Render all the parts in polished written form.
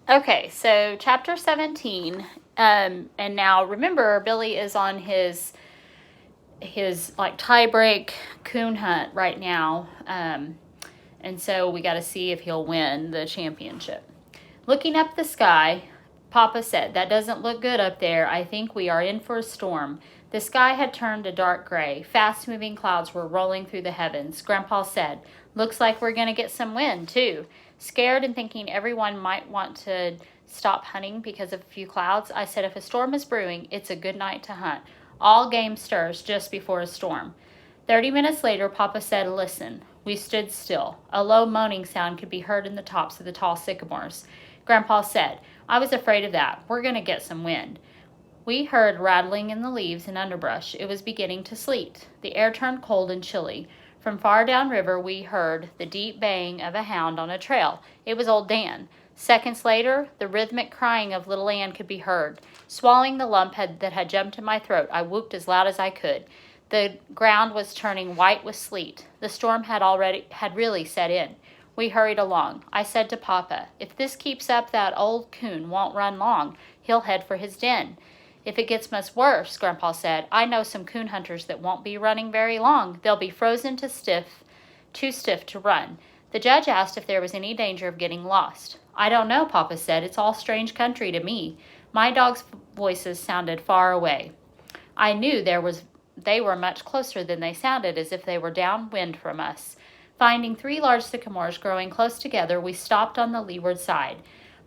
Okay, so chapter 17, and now remember, Billy is on his like tie-break coon hunt right now, and so we got to see if he'll win the championship. Looking up the sky, Papa said, "That doesn't look good up there. I think we are in for a storm." The sky had turned a dark gray. Fast-moving clouds were rolling through the heavens. Grandpa said, "Looks like we're going to get some wind, too." Scared and thinking everyone might want to stop hunting because of a few clouds, I said, "If a storm is brewing, it's a good night to hunt. All game stirs just before a storm." 30 minutes later, Papa said, "Listen." We stood still. A low moaning sound could be heard in the tops of the tall sycamores. Grandpa said, "I was afraid of that. We're going to get some wind." We heard rattling in the leaves and underbrush. It was beginning to sleet. The air turned cold and chilly. From far downriver, we heard the deep baying of a hound on a trail. It was old Dan. Seconds later, the rhythmic crying of little Ann could be heard. Swallowing the lump that had jumped in my throat, I whooped as loud as I could. The ground was turning white with sleet. The storm had really set in. We hurried along. I said to Papa, "If this keeps up, that old coon won't run long. He'll head for his den." "If it gets much worse," Grandpa said, "I know some coon hunters that won't be running very long. They'll be frozen too stiff to run." The judge asked if there was any danger of getting lost. "I don't know," Papa said. "It's all strange country to me." My dogs' voices sounded far away. I knew they were much closer than they sounded, as if they were downwind from us. Finding 3 large sycamores growing close together, we stopped on the leeward side.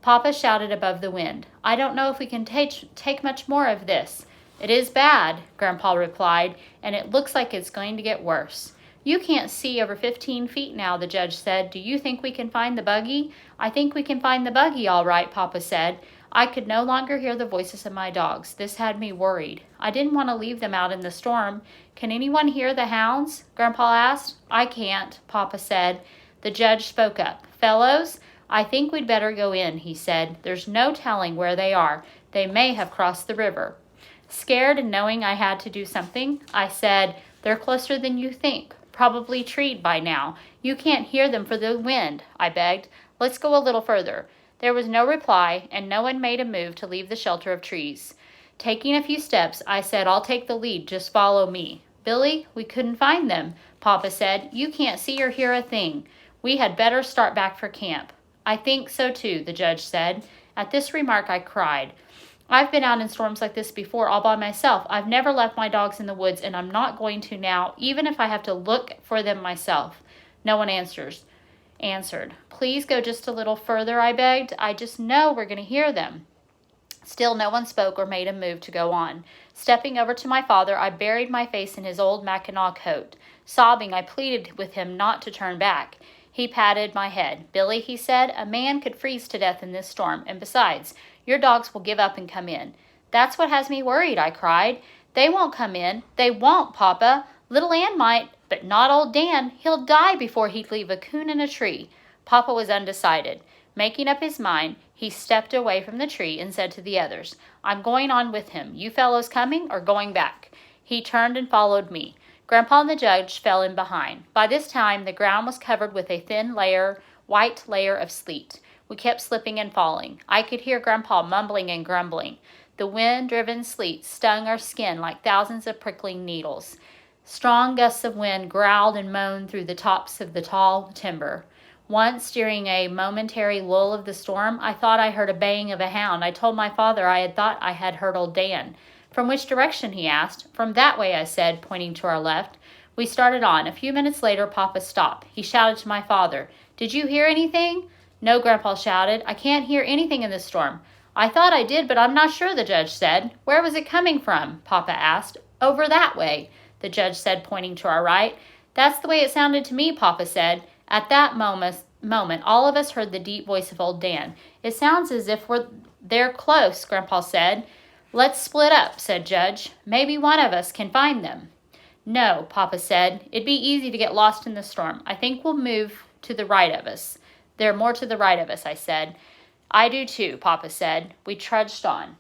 Papa shouted above the wind, "I don't know if we can take much more of this." "It is bad," Grandpa replied, "and it looks like it's going to get worse." "You can't see over 15 feet now," the judge said. "Do you think we can find the buggy?" "I think we can find the buggy, all right," Papa said. I could no longer hear the voices of my dogs. This had me worried. I didn't want to leave them out in the storm. "Can anyone hear the hounds?" Grandpa asked. "I can't," Papa said. The judge spoke up. "Fellows, I think we'd better go in," he said. "There's no telling where they are. They may have crossed the river." Scared and knowing I had to do something, I said, "They're closer than you think. Probably treed by now. You can't hear them for the wind," I begged. "Let's go a little further." There was no reply, and no one made a move to leave the shelter of trees. Taking a few steps, I said, "I'll take the lead. Just follow me." "Billy, we couldn't find them," Papa said. "You can't see or hear a thing. We had better start back for camp." "I think so too," the judge said. At this remark, I cried. I've been out in storms like this before all by myself. I've never left my dogs in the woods, and I'm not going to now, even if I have to look for them myself. No one answered. "Please go just a little further," I begged. "I just know we're going to hear them." Still no one spoke or made a move to go on. Stepping over to my father, I buried my face in his old Mackinaw coat. Sobbing, I pleaded with him not to turn back. He patted my head. "Billy," he said, "a man could freeze to death in this storm, and besides, your dogs will give up and come in." "That's what has me worried," I cried. "They won't come in. They won't, Papa. Little Ann might, but not old Dan. He'll die before he'd leave a coon in a tree." Papa was undecided. Making up his mind, he stepped away from the tree and said to the others, "I'm going on with him. You fellows coming or going back?" He turned and followed me. Grandpa and the judge fell in behind. By this time, the ground was covered with a thin white layer of sleet. We kept slipping and falling. I could hear Grandpa mumbling and grumbling. The wind-driven sleet stung our skin like thousands of prickling needles. Strong gusts of wind growled and moaned through the tops of the tall timber. Once, during a momentary lull of the storm, I thought I heard a baying of a hound. I told my father I had thought I had heard old Dan. "From which direction?" he asked. "From that way," I said, pointing to our left. We started on. A few minutes later, Papa stopped. He shouted to my father, "Did you hear anything?" "No," Grandpa shouted. "I can't hear anything in this storm." "I thought I did, but I'm not sure," the judge said. "Where was it coming from?" Papa asked. "Over that way," the judge said, pointing to our right. "That's the way it sounded to me," Papa said. At that moment, all of us heard the deep voice of old Dan. "It sounds as if they're close," Grandpa said. "Let's split up," said Judge. "Maybe one of us can find them." "No," Papa said. "It'd be easy to get lost in the storm. I think we'll move to the right of us." "They're more to the right of us," I said. "I do too," Papa said. We trudged on.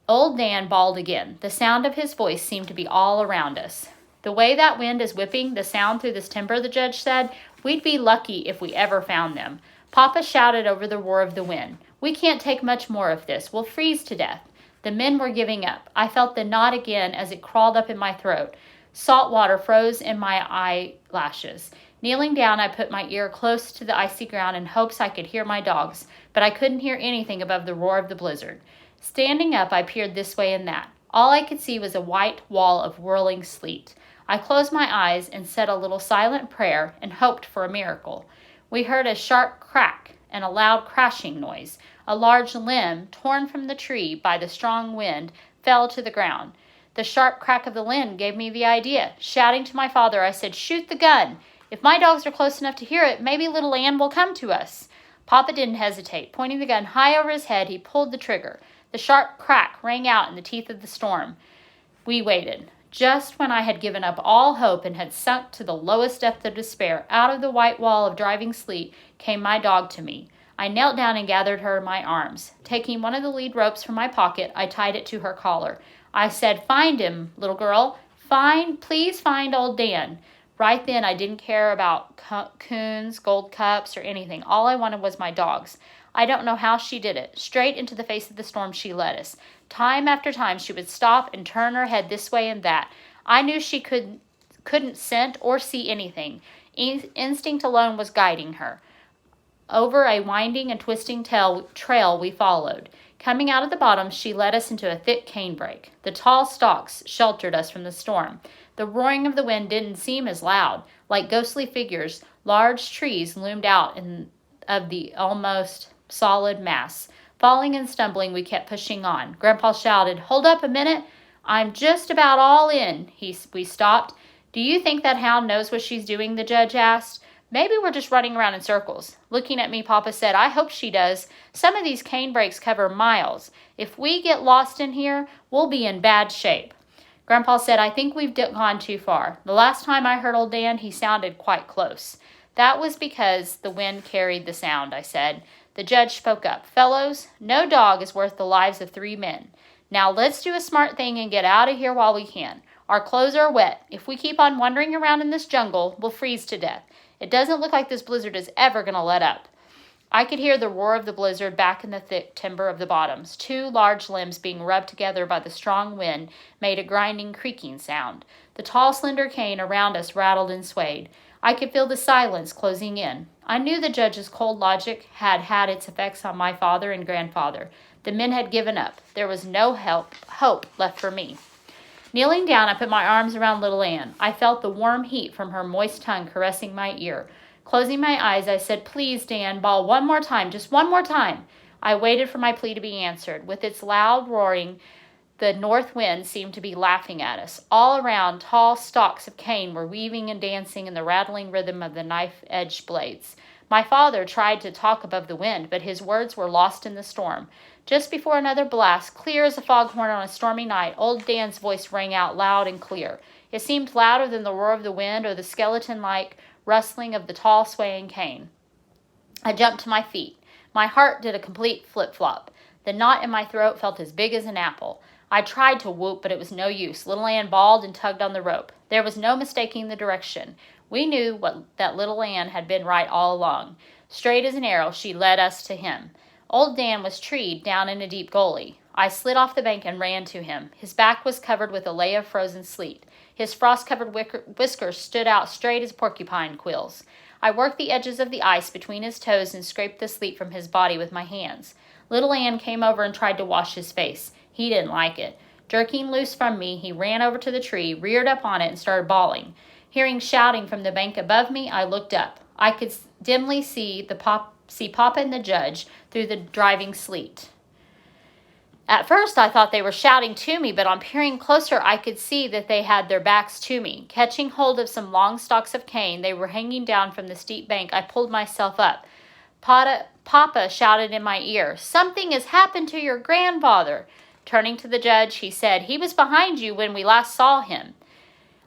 Old Dan bawled again. The sound of his voice seemed to be all around us. "The way that wind is whipping the sound through this timber," the judge said, "we'd be lucky if we ever found them." Papa shouted over the roar of the wind. "We can't take much more of this. We'll freeze to death." The men were giving up. I felt the knot again as it crawled up in my throat. Salt water froze in my eyelashes. Kneeling down, I put my ear close to the icy ground in hopes I could hear my dogs, but I couldn't hear anything above the roar of the blizzard. Standing up, I peered this way and that. All I could see was a white wall of whirling sleet. I closed my eyes and said a little silent prayer and hoped for a miracle. We heard a sharp crack and a loud crashing noise. A large limb, torn from the tree by the strong wind, fell to the ground. The sharp crack of the limb gave me the idea. Shouting to my father, I said, "Shoot the gun. If my dogs are close enough to hear it, maybe little Ann will come to us." Papa didn't hesitate. Pointing the gun high over his head, he pulled the trigger. The sharp crack rang out in the teeth of the storm. We waited. Just when I had given up all hope and had sunk to the lowest depth of despair, out of the white wall of driving sleet came my dog to me. I knelt down and gathered her in my arms. Taking one of the lead ropes from my pocket, I tied it to her collar. I said, "Find him, little girl. Please find old Dan." Right then, I didn't care about coons, gold cups, or anything. All I wanted was my dogs. I don't know how she did it. Straight into the face of the storm she led us. Time after time, she would stop and turn her head this way and that. I knew she couldn't scent or see anything. Instinct alone was guiding her. Over a winding and twisting trail we followed. Coming out of the bottom, she led us into a thick canebrake. The tall stalks sheltered us from the storm. The roaring of the wind didn't seem as loud. Like ghostly figures, large trees loomed out of the almost solid mass. Falling and stumbling, we kept pushing on. Grandpa shouted, "Hold up a minute. I'm just about all in." We stopped. "Do you think that hound knows what she's doing?" the judge asked. "Maybe we're just running around in circles." Looking at me, Papa said, "I hope she does. Some of these cane brakes cover miles. If we get lost in here, we'll be in bad shape." Grandpa said, "I think we've gone too far. The last time I heard old Dan, he sounded quite close." "That was because the wind carried the sound," I said. The judge spoke up. "Fellows, no dog is worth the lives of 3 men. Now let's do a smart thing and get out of here while we can. Our clothes are wet. If we keep on wandering around in this jungle, we'll freeze to death. It doesn't look like this blizzard is ever going to let up." I could hear the roar of the blizzard back in the thick timber of the bottoms. 2 large limbs being rubbed together by the strong wind made a grinding, creaking sound. The tall, slender cane around us rattled and swayed. I could feel the silence closing in. I knew the judge's cold logic had had its effects on my father and grandfather. The men had given up. There was no hope left for me. Kneeling down, I put my arms around little Ann. I felt the warm heat from her moist tongue caressing my ear. Closing my eyes, I said, "Please, Dan, bawl one more time, just one more time." I waited for my plea to be answered. With its loud roaring, the north wind seemed to be laughing at us. All around, tall stalks of cane were weaving and dancing in the rattling rhythm of the knife-edged blades. My father tried to talk above the wind, but his words were lost in the storm. Just before another blast, clear as a foghorn on a stormy night, old Dan's voice rang out loud and clear. It seemed louder than the roar of the wind or the skeleton-like rustling of the tall swaying cane. I jumped to my feet. My heart did a complete flip-flop. The knot in my throat felt as big as an apple. I tried to whoop, but it was no use. Little Ann bawled and tugged on the rope. There was no mistaking the direction. We knew that little Ann had been right all along. Straight as an arrow, she led us to him. Old Dan was treed down in a deep gully. I slid off the bank and ran to him. His back was covered with a layer of frozen sleet. His frost-covered whiskers stood out straight as porcupine quills. I worked the edges of the ice between his toes and scraped the sleet from his body with my hands. Little Ann came over and tried to wash his face. He didn't like it. Jerking loose from me, he ran over to the tree, reared up on it, and started bawling. Hearing shouting from the bank above me, I looked up. I could dimly see Papa and the judge through the driving sleet. At first, I thought they were shouting to me, but on peering closer, I could see that they had their backs to me. Catching hold of some long stalks of cane, they were hanging down from the steep bank. I pulled myself up. Papa shouted in my ear, "Something has happened to your grandfather." Turning to the judge, he said, "He was behind you when we last saw him."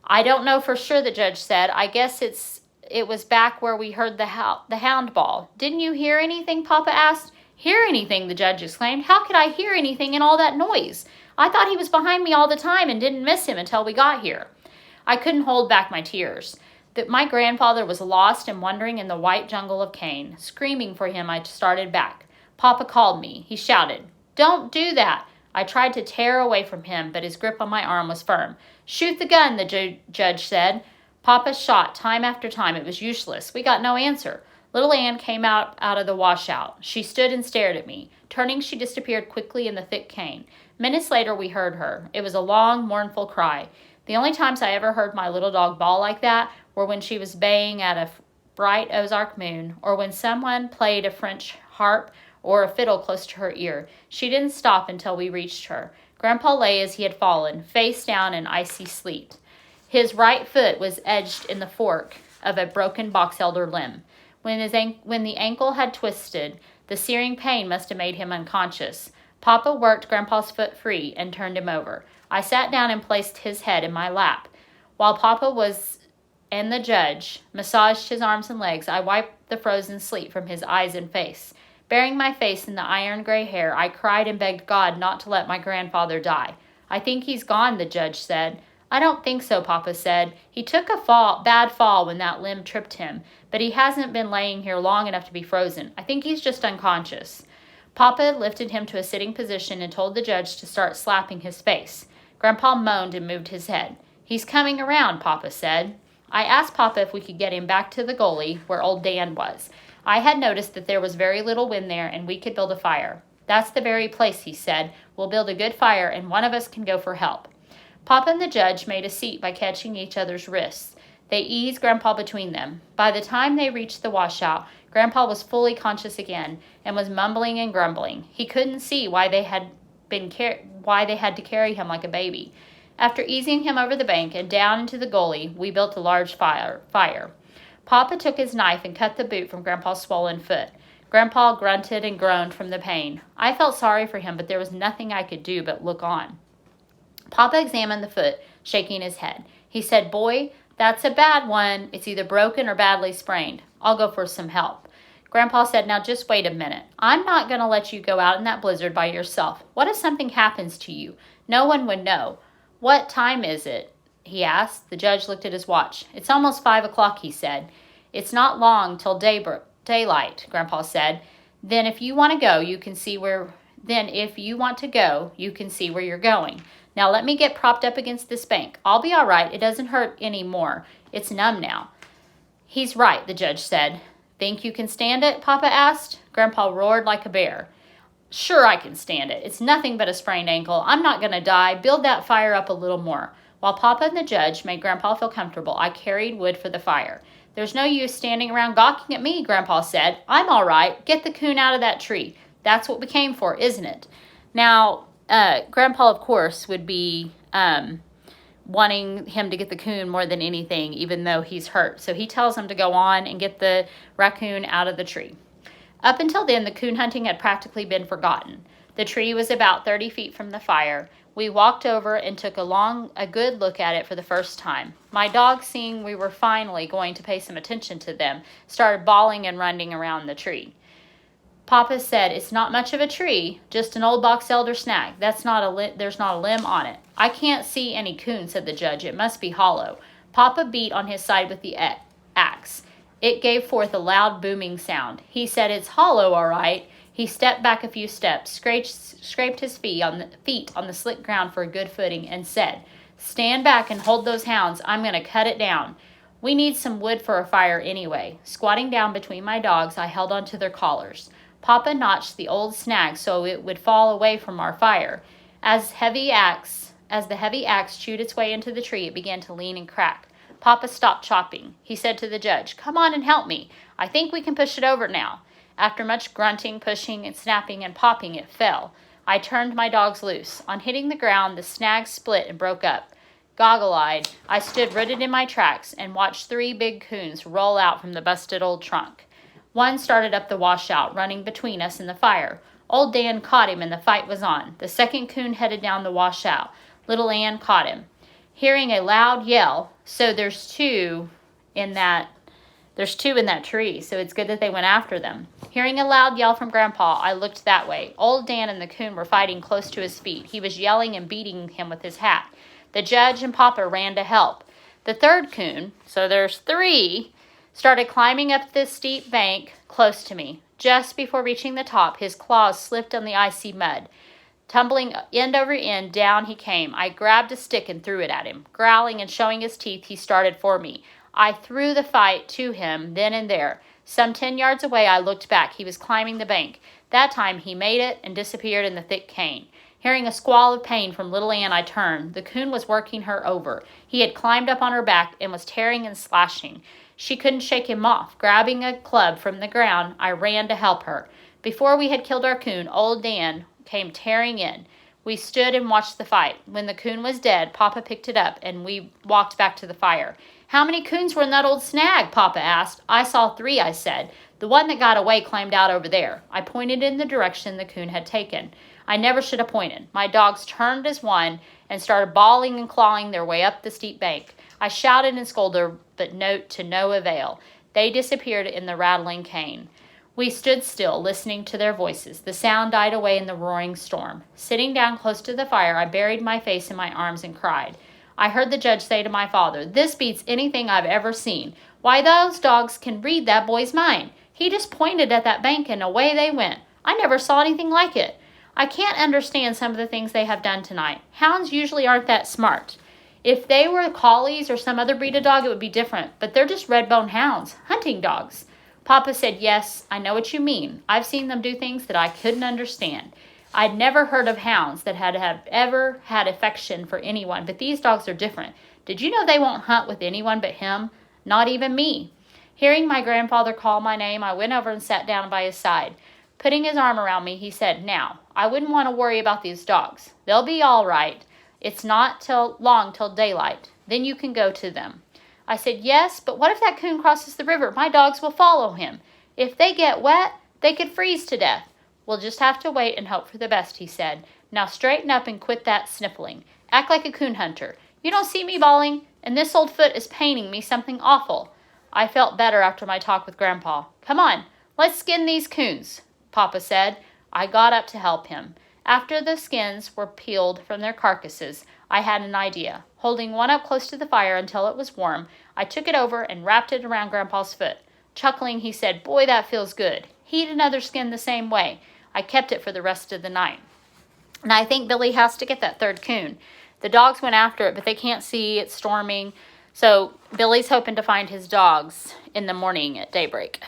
"I don't know for sure," the judge said. "I guess it was back where we heard the hound bawl." "Didn't you hear anything?" Papa asked. "Hear anything?" the judge exclaimed. "How could I hear anything in all that noise? I thought he was behind me all the time and didn't miss him until we got here." I couldn't hold back my tears. That my grandfather was lost and wandering in the white jungle of cane. Screaming for him, I started back. Papa called me. He shouted, "Don't do that!" I tried to tear away from him, but his grip on my arm was firm. "Shoot the gun," the judge said. Papa shot time after time. It was useless. We got no answer. Little Ann came out of the washout. She stood and stared at me. Turning, she disappeared quickly in the thick cane. Minutes later, we heard her. It was a long, mournful cry. The only times I ever heard my little dog bawl like that were when she was baying at a bright Ozark moon, or when someone played a French harp or a fiddle close to her ear. She didn't stop until we reached her. Grandpa lay as he had fallen, face down in icy sleet. His right foot was edged in the fork of a broken box elder limb. When the ankle had twisted, the searing pain must have made him unconscious. Papa worked Grandpa's foot free and turned him over. I sat down and placed his head in my lap. While Papa and the judge massaged his arms and legs, I wiped the frozen sleep from his eyes and face. Burying my face in the iron gray hair, I cried and begged God not to let my grandfather die. "I think he's gone," the judge said. "I don't think so," Papa said. "He took a bad fall when that limb tripped him, but he hasn't been laying here long enough to be frozen. I think he's just unconscious." Papa lifted him to a sitting position and told the judge to start slapping his face. Grandpa moaned and moved his head. "He's coming around," Papa said. I asked Papa if we could get him back to the gully where old Dan was. I had noticed that there was very little wind there and we could build a fire. "That's the very place," he said. "We'll build a good fire and one of us can go for help." Papa and the judge made a seat by catching each other's wrists. They eased Grandpa between them. By the time they reached the washout, Grandpa was fully conscious again and was mumbling and grumbling. He couldn't see why they had to carry him like a baby. After easing him over the bank and down into the gully, we built a large fire. Papa took his knife and cut the boot from Grandpa's swollen foot. Grandpa grunted and groaned from the pain. I felt sorry for him, but there was nothing I could do but look on. Papa examined the foot, shaking his head. He said, "Boy, that's a bad one. It's either broken or badly sprained. I'll go for some help." Grandpa said, "Now just wait a minute. I'm not going to let you go out in that blizzard by yourself. What if something happens to you? No one would know." "What time is it?" he asked. The judge looked at his watch. "It's almost 5 o'clock, he said. "It's not long till daylight," Grandpa said. If you want to go, you can see where you're going. Now let me get propped up against this bank. I'll be all right. It doesn't hurt any more. It's numb now." "He's right," the judge said. "Think you can stand it?" Papa asked. Grandpa roared like a bear. "Sure I can stand it. It's nothing but a sprained ankle. I'm not going to die. Build that fire up a little more." While Papa and the judge made Grandpa feel comfortable, I carried wood for the fire. "There's no use standing around gawking at me," Grandpa said. "I'm all right. Get the coon out of that tree. That's what we came for, isn't it?" Now, Grandpa, of course, would be wanting him to get the coon more than anything, even though he's hurt. So he tells him to go on and get the raccoon out of the tree. Up until then, the coon hunting had practically been forgotten. The tree was about 30 feet from the fire. We walked over and took a good look at it for the first time. My dog, seeing we were finally going to pay some attention to them, started bawling and running around the tree. Papa said, "It's not much of a tree, just an old box elder snag. There's not a limb on it." "I can't see any coon," said the judge. "It must be hollow." Papa beat on his side with the axe. It gave forth a loud booming sound. He said, "It's hollow, all right." He stepped back a few steps, scraped his feet on the slick ground for a good footing, and said, "Stand back and hold those hounds. I'm going to cut it down. We need some wood for a fire anyway." Squatting down between my dogs, I held onto their collars. Papa notched the old snag so it would fall away from our fire. As the heavy axe chewed its way into the tree, it began to lean and crack. Papa stopped chopping. He said to the judge, "Come on and help me. I think we can push it over now." After much grunting, pushing, and snapping and popping, it fell. I turned my dogs loose. On hitting the ground, the snag split and broke up. Goggle-eyed, I stood rooted in my tracks and watched 3 big coons roll out from the busted old trunk. One started up the washout, running between us and the fire. Old Dan caught him and the fight was on. The second coon headed down the washout. Little Ann caught him. Hearing a loud yell, so there's two in that tree, so it's good that they went after them. Hearing a loud yell from Grandpa, I looked that way. Old Dan and the coon were fighting close to his feet. He was yelling and beating him with his hat. The judge and Papa ran to help. The third coon, so there's 3, started climbing up the steep bank close to me. Just before reaching the top, his claws slipped on the icy mud. Tumbling end over end, down he came. I grabbed a stick and threw it at him. Growling and showing his teeth, he started for me. I threw the fight to him then and there. Some 10 yards away, I looked back. He was climbing the bank. That time, he made it and disappeared in the thick cane. Hearing a squall of pain from little Ann, I turned. The coon was working her over. He had climbed up on her back and was tearing and slashing. She couldn't shake him off. Grabbing a club from the ground, I ran to help her. Before we had killed our coon, old Dan came tearing in. We stood and watched the fight. When the coon was dead, Papa picked it up and we walked back to the fire. How many coons were in that old snag? Papa asked. I saw 3, I said. The one that got away climbed out over there. I pointed in the direction the coon had taken. I never should have pointed. My dogs turned as one and started bawling and clawing their way up the steep bank. I shouted and scolded, but to no avail. They disappeared in the rattling cane. We stood still, listening to their voices. The sound died away in the roaring storm. Sitting down close to the fire, I buried my face in my arms and cried. I heard the judge say to my father, "This beats anything I've ever seen. Why, those dogs can read that boy's mind. He just pointed at that bank and away they went. I never saw anything like it. I can't understand some of the things they have done tonight. Hounds usually aren't that smart. If they were collies or some other breed of dog, it would be different. But they're just red-bone hounds, hunting dogs." Papa said, "Yes, I know what you mean. I've seen them do things that I couldn't understand. I'd never heard of hounds that had ever had affection for anyone, but these dogs are different. Did you know they won't hunt with anyone but him? Not even me." Hearing my grandfather call my name, I went over and sat down by his side. Putting his arm around me, he said, "Now, I wouldn't want to worry about these dogs. They'll be all right. It's not long till daylight. Then you can go to them." I said, "Yes, but what if that coon crosses the river? My dogs will follow him. If they get wet, they could freeze to death." "We'll just have to wait and hope for the best," he said. "Now straighten up and quit that sniffling. Act like a coon hunter. You don't see me bawling, and this old foot is paining me something awful." I felt better after my talk with Grandpa. "Come on, let's skin these coons," Papa said. I got up to help him. After the skins were peeled from their carcasses, I had an idea. Holding one up close to the fire until it was warm, I took it over and wrapped it around Grandpa's foot. Chuckling, he said, "Boy, that feels good. Heat another skin the same way." I kept it for the rest of the night. And I think Billy has to get that third coon. The dogs went after it, but they can't see. It's storming. So Billy's hoping to find his dogs in the morning at daybreak.